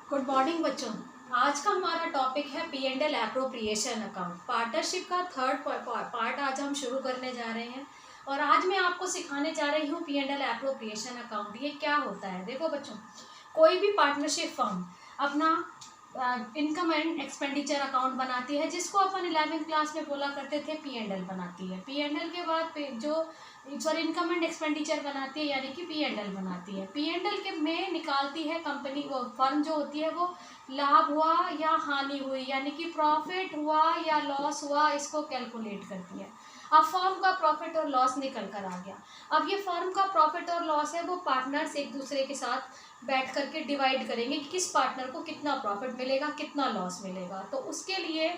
Good morning बच्चों। आज का हमारा टॉपिक है P&L एप्रोप्रिएशन अकाउंट। पार्टनरशिप का थर्ड पार्ट आज हम शुरू करने जा रहे हैं और आज मैं आपको सिखाने जा रही हूँ P&L एप्रोप्रिएशन अकाउंट। ये क्या होता है? देखो बच्चों, कोई भी पार्टनरशिप फर्म अपना इनकम एंड एक्सपेंडिचर अकाउंट बनाती है, जिसको अपन 11th क्लास में बोला करते थे P&L बनाती है। P&L के बाद जो इनकम एंड एक्सपेंडिचर बनाती है यानी कि P&L बनाती है। P&L के में निकालती है कंपनी, वो फर्म जो होती है वो लाभ हुआ या हानि हुई यानी कि प्रॉफिट हुआ या लॉस हुआ, इसको कैलकुलेट करती है। अब फर्म का प्रॉफिट और लॉस निकल कर आ गया। अब ये फर्म का प्रॉफिट और लॉस है वो पार्टनर्स एक दूसरे के साथ बैठ करके डिवाइड करेंगे कि किस पार्टनर को कितना प्रॉफिट मिलेगा, कितना लॉस मिलेगा। तो उसके लिए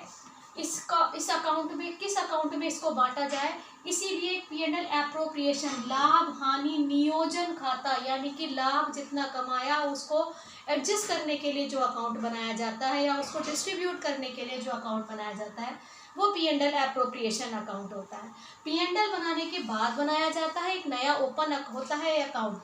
इस अकाउंट में, किस अकाउंट में इसको बांटा जाए, इसीलिए P&L एप्रोप्रिएशन लाभ हानि नियोजन खाता यानी कि लाभ जितना कमाया उसको एडजस्ट करने के लिए जो अकाउंट बनाया जाता है या उसको डिस्ट्रीब्यूट करने के लिए जो अकाउंट बनाया जाता है वो P&L एप्रोप्रिएशन अकाउंट होता है। P&L बनाने के बाद बनाया जाता है एक नया ओपन होता है अकाउंट।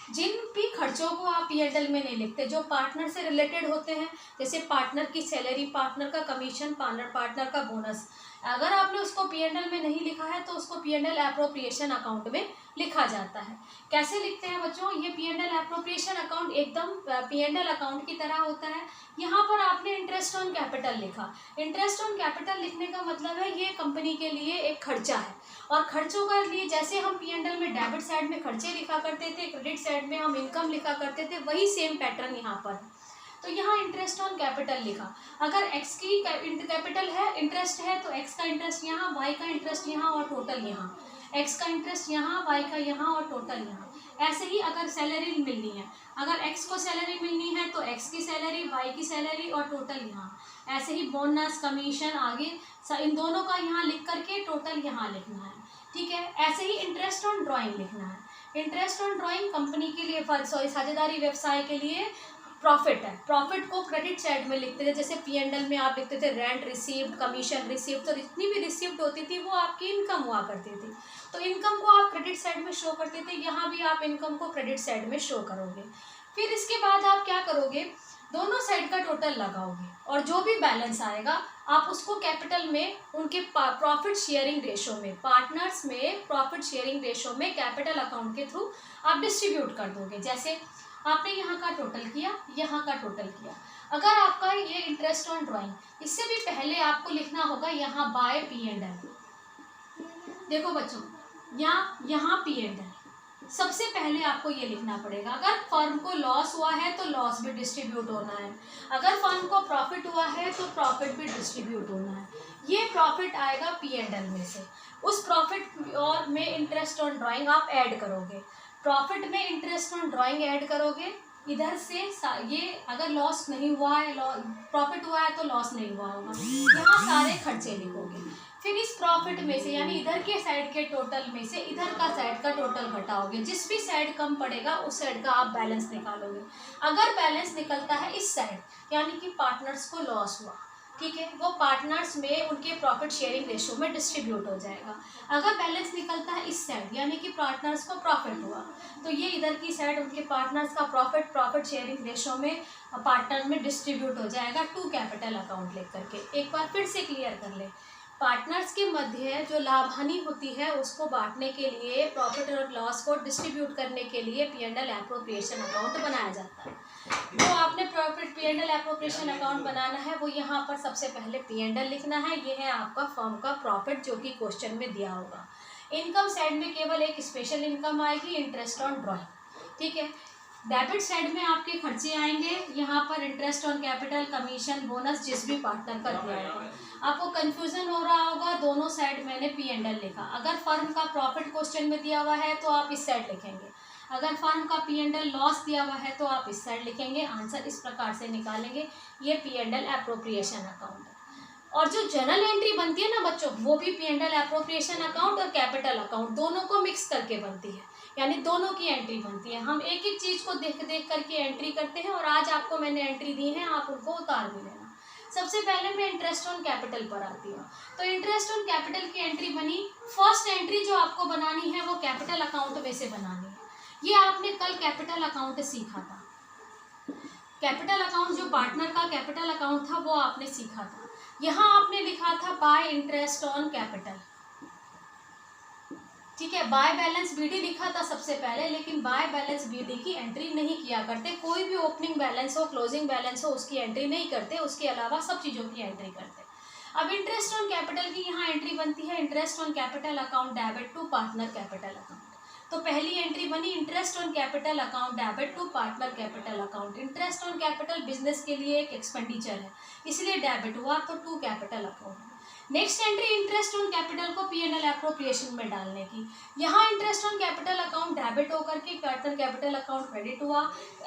जिन भी खर्चों को आप P&L में नहीं लिखते, जो पार्टनर से रिलेटेड होते हैं, जैसे पार्टनर की सैलरी, पार्टनर का कमीशन, पार्टनर का बोनस, अगर आपने उसको P&L में नहीं लिखा है तो उसको P&L एप्रोप्रिएशन अकाउंट में लिखा जाता है। कैसे लिखते हैं बच्चों? ये P&L एप्रोप्रिएशन अकाउंट एकदम P&L अकाउंट की तरह होता है। यहाँ पर आपने इंटरेस्ट ऑन कैपिटल लिखा। इंटरेस्ट ऑन कैपिटल लिखने का मतलब है ये कंपनी के लिए एक खर्चा है, और खर्चों के लिए जैसे हम P&L में डेबिट साइड में खर्चे लिखा करते थे, क्रेडिट साइड में हम इनकम लिखा करते थे, वही सेम पैटर्न यहाँ पर है। तो यहाँ इंटरेस्ट ऑन कैपिटल लिखा। अगर एक्स की कैपिटल है, इंटरेस्ट है, तो एक्स का इंटरेस्ट यहाँ, वाई का इंटरेस्ट यहाँ और टोटल यहाँ। एक्स का इंटरेस्ट यहाँ, वाई का यहाँ और टोटल यहाँ। ऐसे ही अगर सैलरी मिलनी है, अगर एक्स को सैलरी मिलनी है तो एक्स की सैलरी, वाई की सैलरी और टोटल यहाँ। ऐसे ही बोनस, कमीशन आगे इन दोनों का यहाँ लिख करके टोटल यहाँ लिखना है। ठीक है। ऐसे ही इंटरेस्ट ऑन ड्राइंग लिखना है। इंटरेस्ट ऑन ड्राइंग कंपनी के लिए, साझेदारी व्यवसाय के लिए प्रॉफिट है। प्रॉफिट को क्रेडिट साइड में लिखते थे, जैसे P&L में आप लिखते थे रेंट रिसीव्ड, कमीशन रिसीव्ड, तो जितनी भी रिसीव्ड होती थी वो आपकी इनकम हुआ करती थी। तो इनकम को आप क्रेडिट साइड में शो करते थे, यहाँ भी आप इनकम को क्रेडिट साइड में शो करोगे। फिर इसके बाद आप क्या करोगे? दोनों साइड का टोटल लगाओगे और जो भी बैलेंस आएगा आप उसको कैपिटल में उनके प्रॉफिट शेयरिंग रेशो में, पार्टनर्स में प्रॉफिट शेयरिंग रेशो में कैपिटल अकाउंट के थ्रू आप डिस्ट्रीब्यूट कर दोगे। जैसे आपने यहाँ का टोटल किया, यहाँ का टोटल किया। अगर आपका ये इंटरेस्ट ऑन ड्राइंग, इससे भी पहले आपको लिखना होगा यहाँ बाय P&L। देखो बच्चों, यहाँ P&L सबसे पहले आपको ये लिखना पड़ेगा। अगर फर्म को लॉस हुआ है तो लॉस भी डिस्ट्रीब्यूट होना है, अगर फर्म को प्रॉफिट हुआ है तो प्रॉफिट भी डिस्ट्रीब्यूट होना है। ये प्रॉफिट आएगा P&L में से। उस प्रॉफिट और में इंटरेस्ट ऑन ड्राइंग आप ऐड करोगे, प्रॉफिट में इंटरेस्ट ऑन ड्राइंग ऐड करोगे। इधर से ये अगर लॉस नहीं हुआ है, प्रॉफिट हुआ है तो लॉस नहीं हुआ होगा, यहाँ सारे खर्चे लिखोगे। फिर इस प्रॉफिट में से यानी इधर के साइड के टोटल में से इधर का साइड का टोटल घटाओगे। जिस भी साइड कम पड़ेगा उस साइड का आप बैलेंस निकालोगे। अगर बैलेंस निकलता है इस साइड यानी कि पार्टनर्स को लॉस हुआ, ठीक है, वो पार्टनर्स में उनके प्रॉफिट शेयरिंग रेशो में डिस्ट्रीब्यूट हो जाएगा। अगर बैलेंस निकलता है इस साइड यानी कि पार्टनर्स को प्रॉफिट हुआ, तो ये इधर की साइड उनके पार्टनर्स का प्रॉफिट शेयरिंग रेशो में पार्टनर में डिस्ट्रीब्यूट हो जाएगा टू कैपिटल अकाउंट लेकर के। एक बार फिर से क्लियर कर ले, पार्टनर्स के मध्य जो लाभ हानि होती है उसको बांटने के लिए, प्रॉफिट और लॉस को डिस्ट्रीब्यूट करने के लिए P&L एप्रोप्रिएशन अकाउंट बनाया जाता है। जो आपने प्रॉफिट P&L एप्रोप्रिएशन अकाउंट बनाना है वो यहाँ पर सबसे पहले P&L लिखना है। ये है आपका फर्म का प्रॉफिट जो कि क्वेश्चन में दिया होगा। इनकम साइड में केवल एक स्पेशल इनकम आएगी, इंटरेस्ट ऑन ड्राइंग। ठीक है। डेबिट साइड में आपके खर्चे आएंगे, यहाँ पर interest on capital, commission, bonus, जिस भी पार्टनर का दिया होगा। आपको कंफ्यूजन हो रहा होगा, दोनों साइड मैंने P&L लिखा। अगर फर्म का प्रॉफिट क्वेश्चन में दिया हुआ है तो आप इस साइड लिखेंगे, अगर फर्म का P&L लॉस दिया हुआ है तो आप इस साइड लिखेंगे। आंसर इस प्रकार से निकालेंगे। ये P&L एप्रोप्रिएशन अकाउंट है। और जो जर्नल एंट्री बनती है ना बच्चों, वो भी P&L एप्रोप्रिएशन अकाउंट और कैपिटल अकाउंट दोनों को मिक्स करके बनती है, यानी दोनों की एंट्री बनती है। हम एक एक चीज़ को देख देख करके एंट्री करते हैं और आज आपको मैंने एंट्री दी है, आप उनको उतार भी लेना। सबसे पहले मैं इंटरेस्ट ऑन कैपिटल पर आती हूँ। तो इंटरेस्ट ऑन कैपिटल की एंट्री बनी। फर्स्ट एंट्री जो आपको बनानी है वो कैपिटल अकाउंट में से बनानी है। ये आपने कल कैपिटल अकाउंट सीखा था। कैपिटल अकाउंट जो पार्टनर का कैपिटल अकाउंट था वो आपने सीखा था। यहाँ आपने लिखा था बाय इंटरेस्ट ऑन कैपिटल, ठीक है। बाय बैलेंस बीडी लिखा था सबसे पहले, लेकिन बाय बैलेंस बीडी की एंट्री नहीं किया करते। कोई भी ओपनिंग बैलेंस हो, क्लोजिंग बैलेंस हो, उसकी एंट्री नहीं करते, उसके अलावा सब चीज़ों की एंट्री करते। अब इंटरेस्ट ऑन कैपिटल की यहाँ एंट्री बनती है, interest on capital account debit to partner capital account. तो पहली एंट्री बनी interest on capital account debit to partner capital account. Interest on capital business के लिए एक एक्सपेंडिचर है, इसलिए डेबिट हुआ, तो to capital account. Next entry interest on capital को P&L एप्रोप्रिएशन में डालने की। यहाँ interest on capital account debit होकर के पार्टनर कैपिटल अकाउंट क्रेडिट हुआ।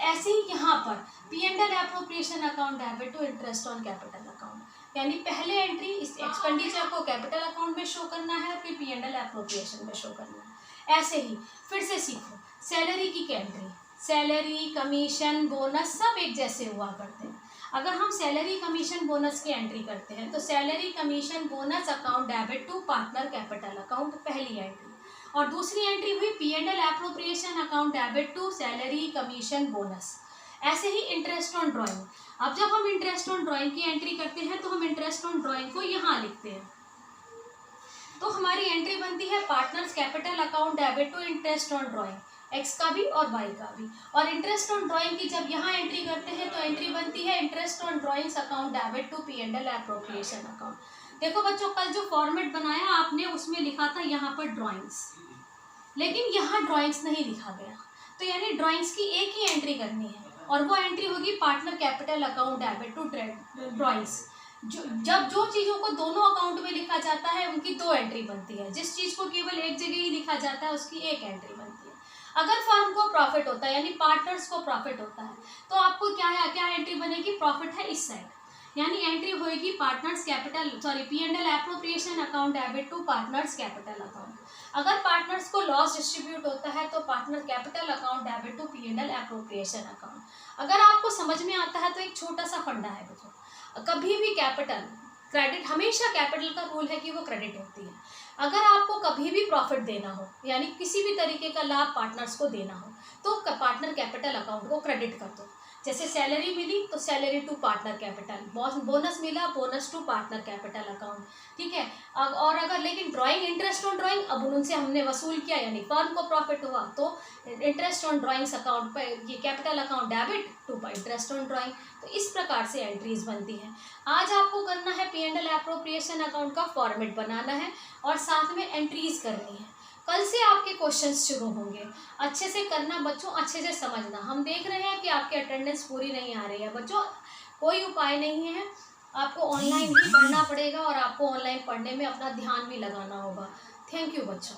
ऐसे ही यहाँ पर P&L appropriation account debit to interest on capital account, यानी पहले एंट्री इस एक्सपेंडिचर को कैपिटल अकाउंट में शो करना है, फिर P&L एप्रोप्रिएशन में शो करना है। ऐसे ही फिर से सीखो, सैलरी की एंट्री, सैलरी कमीशन बोनस सब एक जैसे हुआ करते हैं। अगर हम सैलरी कमीशन बोनस की एंट्री करते हैं तो salary commission bonus account debit to partner capital account पहली एंट्री, और दूसरी एंट्री हुई P&L appropriation account debit to salary commission bonus. ऐसे ही इंटरेस्ट ऑन ड्राइंग, अब जब हम इंटरेस्ट ऑन ड्राइंग की एंट्री करते हैं तो हम इंटरेस्ट ऑन ड्राइंग को यहाँ लिखते हैं, तो हमारी एंट्री बनती है partners capital account debit to interest on drawing, X का भी और वाई का भी। और इंटरेस्ट ऑन ड्राइंग की जब यहाँ एंट्री करते हैं तो एंट्री बनती है interest on drawings account debit to P&L appropriation account. देखो बच्चों, कल जो फॉर्मेट बनाया आपने उसमें लिखा था यहाँ पर ड्राइंग्स, लेकिन यहाँ ड्राइंग्स नहीं लिखा गया, तो यानी ड्राइंग्स की एक ही एंट्री करनी है, और वो एंट्री होगी partner capital account debit to drawings. जब जो चीज़ों को दोनों अकाउंट में लिखा जाता है उनकी दो एंट्री बनती है, जिस चीज़ को केवल एक जगह ही लिखा जाता है उसकी एक एंट्री बनती है। अगर फर्म को प्रॉफिट होता है यानी पार्टनर्स को प्रॉफिट होता है तो आपको क्या एंट्री बनेगी, प्रॉफिट है इस साइड, यानी एंट्री होएगी partners capital P&L appropriation account debit to partners capital account. अगर पार्टनर्स को लॉस डिस्ट्रीब्यूट होता है तो partner capital account debit to P&L appropriation account. अगर आपको समझ में आता है तो एक छोटा सा फंडा है बच्चों, कभी भी कैपिटल क्रेडिट, हमेशा कैपिटल का रूल है कि वो क्रेडिट होती है। अगर आपको कभी भी प्रॉफिट देना हो यानी किसी भी तरीके का लाभ पार्टनर्स को देना हो तो पार्टनर कैपिटल अकाउंट को क्रेडिट कर दो। जैसे सैलरी मिली तो salary to partner capital, bonus मिला bonus to partner capital account, ठीक है। और अगर लेकिन ड्राइंग, इंटरेस्ट ऑन ड्राइंग, अब उनसे हमने वसूल किया यानी फर्म को प्रॉफिट हुआ तो इंटरेस्ट ऑन ड्राइंग्स अकाउंट पर ये capital account debit to interest on drawing. तो इस प्रकार से एंट्रीज बनती हैं। आज आपको करना है P&L एप्रोप्रिएशन अकाउंट का फॉर्मेट बनाना है और साथ में एंट्रीज करनी है। कल से आपके क्वेश्चंस शुरू होंगे, अच्छे से करना बच्चों, अच्छे से समझना। हम देख रहे हैं कि आपकी अटेंडेंस पूरी नहीं आ रही है बच्चों, कोई उपाय नहीं है, आपको ऑनलाइन ही पढ़ना पड़ेगा और आपको ऑनलाइन पढ़ने में अपना ध्यान भी लगाना होगा। थैंक यू बच्चों।